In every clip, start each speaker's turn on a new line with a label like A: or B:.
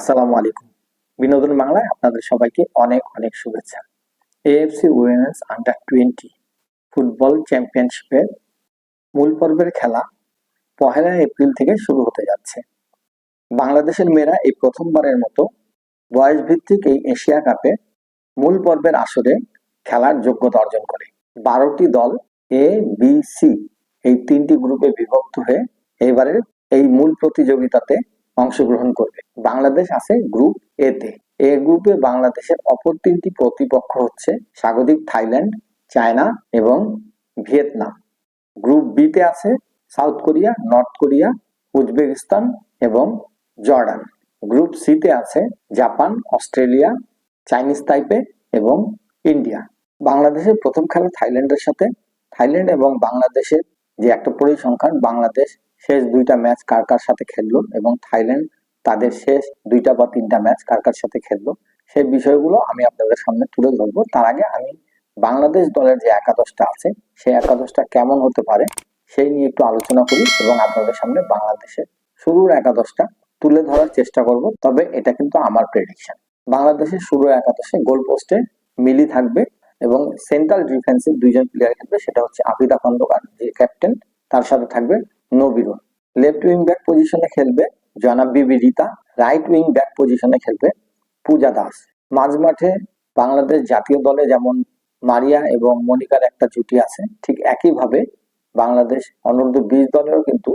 A: আসসালামু আলাইকুম। বিনোদন বাংলায় আপনাদের সবাইকে অনেক অনেক শুভেচ্ছা। এএফসি উইমেন্স আন্ডার-20 ফুটবল চ্যাম্পিয়নশিপের মূল পর্বের খেলা ১লা এপ্রিল থেকে শুরু হতে যাচ্ছে। বাংলাদেশের মেয়েরা এই প্রথমবারের মতো বয়সভিত্তিক এই এশিয়া কাপে মূল পর্বের আসরে খেলার যোগ্যতা অর্জন করে। ১২টি দল এ, বি, সি এই ৩টি গ্রুপে বিভক্ত হয়ে এবারের এই মূল প্রতিযোগিতাতে অংশগ্রহণ করবে। বাংলাদেশ আছে গ্রুপ এ তে। এ গ্রুপে বাংলাদেশের অপর ৩টি প্রতিপক্ষ হচ্ছে স্বাগতিক থাইল্যান্ড, চায়না এবং ভিয়েতনাম। গ্রুপ বি তে আছে south Korea, north Korea, Uzbekistan এবং জর্ডান। গ্রুপ সি তে আছে জাপান, অস্ট্রেলিয়া, চাইনিজ তাইপে এবং ইন্ডিয়া। বাংলাদেশের প্রথম খেলা থাইল্যান্ডের সাথে। থাইল্যান্ড এবং বাংলাদেশের যে একটা পরিসংখ্যান, বাংলাদেশ শেষ ২টা ম্যাচ কার কার সাথে খেললো এবং থাইল্যান্ড তাদের শেষ ২টা বা ৩টা ম্যাচ কার কার সাথে খেললো, সেই বিষয়গুলো আমি আপনাদের সামনে তুলে ধরবো। তার আগে আমি বাংলাদেশ দলের যে একাদশটা আছে সেই একাদশটা কেমন হতে পারে সেই নিয়ে একটু আলোচনা করি এবং আপনাদের সামনে বাংলাদেশের শুরুর একাদশটা তুলে ধরার চেষ্টা করব। তবে এটা কিন্তু আমার প্রেডিকশন। বাংলাদেশের শুরুর একাদশে গোল পোস্টে মিলি থাকবে এবং সেন্ট্রাল ডিফেন্সে ২জন প্লেয়ার খেলবে, সেটা হচ্ছে আবিদা খন্দকার যে ক্যাপ্টেন, তার সাথে থাকবে নবিরুল। লেফট উইং ব্যাক পজিশনে খেলবে জনাব বিবি রিতা, রাইট উইং ব্যাক পজিশনে খেলবে পূজা দাস। মাঝমাঠে বাংলাদেশ জাতীয় দলে যেমন মারিয়া এবং মনিকার একটা জুটি আছে, ঠিক একইভাবে বাংলাদেশ অনূর্ধ্ব-20 দলেও কিন্তু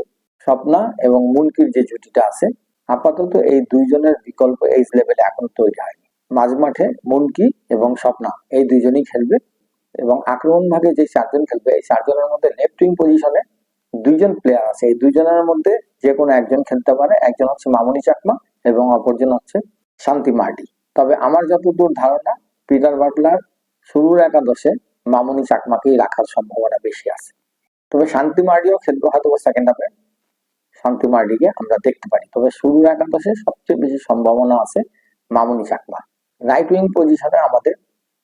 A: স্বপ্না এবং মুনকির যে জুটিটা আছে, আপাতত এই ২ জনের বিকল্প এইজ লেভেলে এখনো তৈরি হয়নি। মাঝমাঠে মুনকি এবং স্বপ্না এই ২ জনই খেলবে এবং আক্রমণ ভাগে যে ৪ জন খেলবে, এই ৪ জনের মধ্যে লেফট উইং পজিশনে ২ জন প্লেয়ার আছে। এই ২ জনের মধ্যে যে কোনো একজন খেলতে পারে। একজন হচ্ছে মামুনি চাকমা এবং অপরজন হচ্ছে শান্তি মার্ডি। তবে আমার যতদূর ধারণা, পিটার বাটলার শুরুর একাদশে মামুনি চাকমাকেই রাখার সম্ভাবনা বেশি আছে। তবে শান্তি মার্ডিও খেলবে হয়তো সেকেন্ড হাফে, শান্তি মার্ডিকে আমরা দেখতে পারি। তবে শুরুর একাদশে সবচেয়ে বেশি সম্ভাবনা আছে মামুনি চাকমা। রাইট উইং পজিশনে আমাদের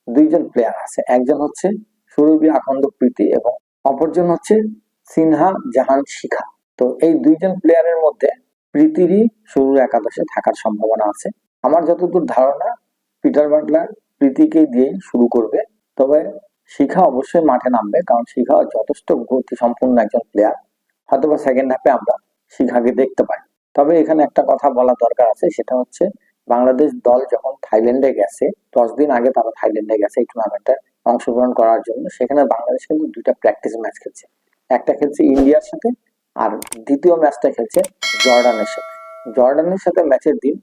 A: ২ জন প্লেয়ার আছে। একজন হচ্ছে সুরভি আখন্দ প্রীতি এবং অপরজন হচ্ছে সিনহা জাহান শিখা। তো এই ২ জন প্লেয়ারের মধ্যে প্রীতিরই শুরুর একাদশে থাকার সম্ভাবনা আছে। আমার যতদূর ধারণা, পিটার বাটলার প্রীতিকে দিয়েই শুরু করবে। তবে শিখা অবশ্যই মাঠে নামবে, কারণ শিখা যথেষ্ট গতি সম্পন্ন একজন প্লেয়ার। হয়তোবা সেকেন্ড হাফে আমরা শিখাকে দেখতে পাই। তবে এখানে একটা কথা বলা দরকার আছে, সেটা হচ্ছে বাংলাদেশ দল যখন থাইল্যান্ডে গেছে, 10 দিন আগে তারা থাইল্যান্ডে গেছে এই টুর্নামেন্টে অংশগ্রহণ করার জন্য। সেখানে বাংলাদেশ কিন্তু 2টা প্র্যাকটিস ম্যাচ খেলছে। একটা খেলছে ইন্ডিয়ার সাথে আর দ্বিতীয় ম্যাচটা খেলছে জর্ডানের সাথে। জর্ডানের সাথে ম্যাচের দিন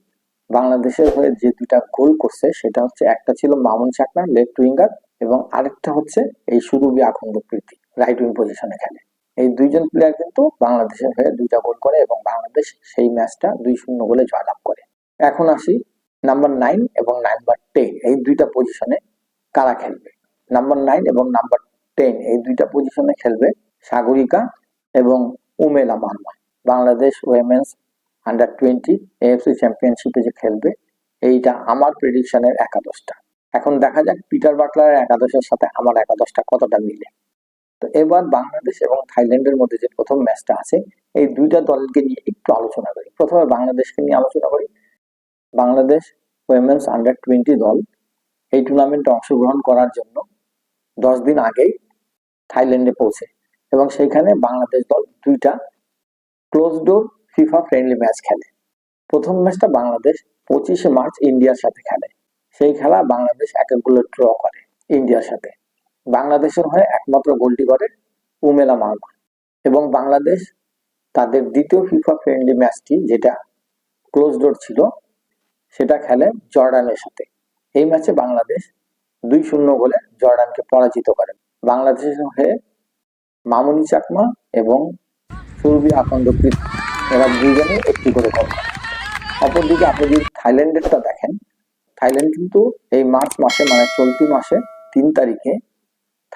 A: বাংলাদেশের হয়ে যে 2টা গোল করছে, সেটা হচ্ছে একটা ছিল মামুন চাকমা লেফট উইঙ্গার এবং আরেকটা হচ্ছে এই সুরভি আখন্দ প্রীতি রাইট উইং পজিশনে খেলে। এই 2 জন প্লেয়ার কিন্তু বাংলাদেশের হয়ে 2টা গোল করে এবং বাংলাদেশ সেই ম্যাচটা 2-0 গোলে জয়লাভ করে। এখন আসি নাম্বার 9 এবং নাম্বার 10 এই 2টা পজিশনে কারা খেলবে। নাম্বার 9 এবং নাম্বার 10 এই 2টা পজিশনে খেলবে সাগরিকা এবং উমেলা Marma. Bangladesh women's under-20 AFC চ্যাম্পিয়নশিপে যে খেলবে, এইটা আমার প্রেডিকশনের একাদশটা। এখন দেখা যাক পিটার বাটলারের একাদশের সাথে আমার একাদশটা কতটা মিলে। তো এবার বাংলাদেশ এবং থাইল্যান্ডের মধ্যে যে প্রথম ম্যাচটা আছে, এই 2টা দলকে নিয়ে একটু আলোচনা করি। প্রথমে বাংলাদেশকে নিয়ে আলোচনা করি। বাংলাদেশ উইমেন্স আন্ডার-20 দল এই টুর্নামেন্টে অংশগ্রহণ করার জন্য 10 দিন আগেই থাইল্যান্ডে পৌঁছে এবং সেইখানে বাংলাদেশ দল 2টা close door FIFA friendly match খেলে। প্রথম ম্যাচটা বাংলাদেশ 25শে মার্চ ইন্ডিয়ার সাথে খেলে। সেই খেলা বাংলাদেশ 1-1 গোলে ড্র করে ইন্ডিয়ার সাথে। বাংলাদেশের হয়ে একমাত্র গোলটি করে উমেলা মারমা এবং বাংলাদেশ তাদের দ্বিতীয় ফিফা ফ্রেন্ডলি ম্যাচটি, যেটা ক্লোজ ডোর ছিল, সেটা খেলে জর্ডানের সাথে। এই ম্যাচে বাংলাদেশ 2-0 গোলে জর্ডানকে পরাজিত করে। বাংলাদেশের হয়ে মামুনি চাকমা এবং সুরভি আখন্দ প্রীতি এরা 2 জনে একটি করে গোল করে। অপরদিকে আপনি যদি থাইল্যান্ডেরটা দেখেন, থাইল্যান্ড কিন্তু এই মার্চ মাসে মানে চলতি মাসে 3 তারিখে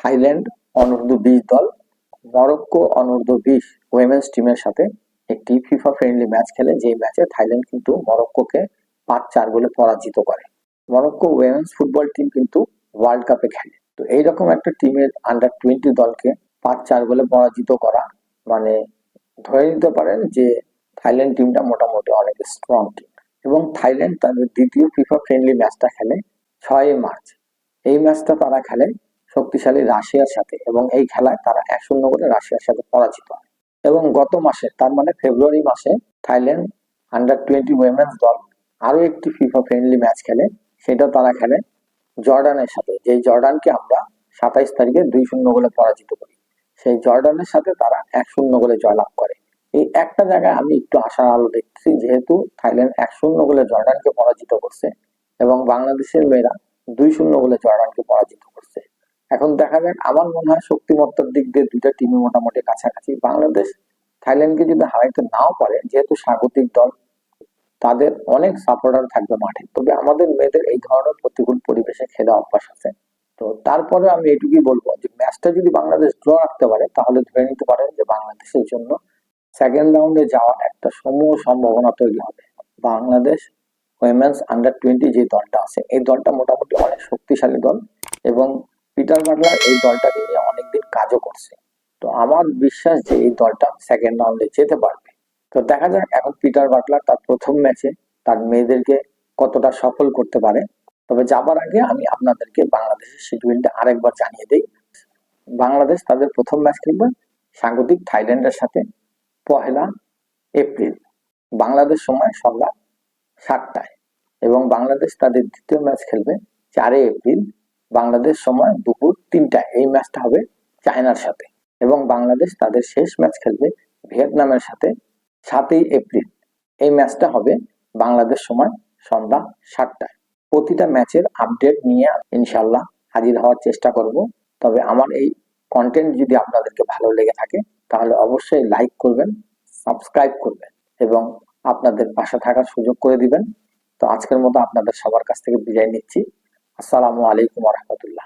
A: থাইল্যান্ড অনূর্ধ্ব-20 দল মরক্কো অনূর্ধ্ব-20 উইমেন্স টিমের সাথে একটি ফিফা ফ্রেন্ডলি ম্যাচ খেলে, যে ম্যাচে থাইল্যান্ড কিন্তু মরক্কোকে 5-4 গোলে পরাজিত করে। মরক্কো উইমেন্স ফুটবল টিম কিন্তু ওয়ার্ল্ড কাপে খেলে। তো এইরকম একটা টিমের আন্ডার-20 দলকে 5-4 গোলে পরাজিত করা মানে ধরে নিতে পারেন যে থাইল্যান্ড টিমটা মোটামুটি অনেক স্ট্রং টিম। এবং থাইল্যান্ড তাদের দ্বিতীয় ফিফা ফ্রেন্ডলি ম্যাচটা খেলে 6 মার্চ। এই ম্যাচটা তারা খেলে শক্তিশালী রাশিয়ার সাথে এবং এই খেলায় তারা 1-0 করে রাশিয়ার সাথে পরাজিত হয়। এবং গত মাসে, তার মানে ফেব্রুয়ারি মাসে, থাইল্যান্ড আন্ডার-20 উইমেন্স দল আরো একটি ফিফা ফ্রেন্ডলি ম্যাচ খেলে। সেটা তারা খেলে জর্ডানের সাথে, যেই জর্ডানকে আমরা 27 তারিখে 2-0 গোলে পরাজিত করি। সেই জর্ডানের সাথে তারা 1-0 গোলে জয়লাভ করে। এই একটা জায়গায় আমি একটু আশার আলো দেখছি, যেহেতু থাইল্যান্ড 1-0 গোলে জর্ডানকে পরাজিত করছে এবং বাংলাদেশের মেয়েরা 2-0 গোলে জর্ডানকে পরাজিত করছে। এখন দেখা যাক, আমার মনে হয় শক্তিমত্তার দিক দিয়ে দুইটা টিমই মোটামুটি কাছাকাছি। বাংলাদেশ থাইল্যান্ডকে যদি হারাইতে নাও পারে, যেহেতু স্বাগতিক দল, তাদের অনেক সাপোর্টার থাকবে মাঠে, তবে আমাদের মেয়েদের এই ধরনের প্রতিকূল পরিবেশে খেলা অভ্যাস আছে। তো তারপরে আমি এটুকুই বলবো যে ম্যাচটা যদি বাংলাদেশ ড্র রাখতে পারে, তাহলে ধরে নিতে পারেন যে বাংলাদেশের জন্য সেকেন্ড রাউন্ডে যাওয়ার একটা সমূহ সম্ভাবনা তৈরি হবে। বাংলাদেশ উইমেন্স আন্ডার-20 যে দলটা আছে, এই দলটা মোটামুটি অনেক শক্তিশালী দল এবং পিটার বাটলার এই দলটাকে নিয়ে অনেকদিন কাজও করছে। তো আমার বিশ্বাস যে এই দলটা সেকেন্ড রাউন্ডে যেতে পারবে। তো দেখা যাক এখন পিটার বাটলার তার প্রথম ম্যাচে তার মেয়েদেরকে কতটা সফল করতে পারে। তবে যাবার আগে আমি আপনাদেরকে বাংলাদেশের শিডিউলটা আরেকবার জানিয়ে দেই। বাংলাদেশ তাদের প্রথম ম্যাচ খেলবে স্বাগতিক থাইল্যান্ডের সাথে 1 এপ্রিল বাংলাদেশ সময় সন্ধ্যা 7টায়, এবং বাংলাদেশ তাদের দ্বিতীয় ম্যাচ খেলবে 4 এপ্রিল বাংলাদেশ সময় দুপুর 3টায়। এই ম্যাচটা হবে চায়নার সাথে। এবং বাংলাদেশ তাদের শেষ ম্যাচ খেলবে ভিয়েতনামের সাথে 7 এপ্রিল। এই ম্যাচটা হবে বাংলাদেশ সময় সন্ধ্যা 7টায়। প্রতিটা ম্যাচের আপডেট নিয়ে ইনশাল্লাহ হাজির হওয়ার চেষ্টা করব। তবে আমার এই কন্টেন্ট যদি আপনাদেরকে ভালো লেগে থাকে, তাহলে অবশ্যই লাইক করবেন, সাবস্ক্রাইব করবেন এবং আপনাদের পাশে থাকার সুযোগ করে দিবেন। তো আজকের মতো আপনাদের সবার কাছ থেকে বিদায় নিচ্ছি। আসসালামু আলাইকুম ওয়া রাহমাতুল্লাহ।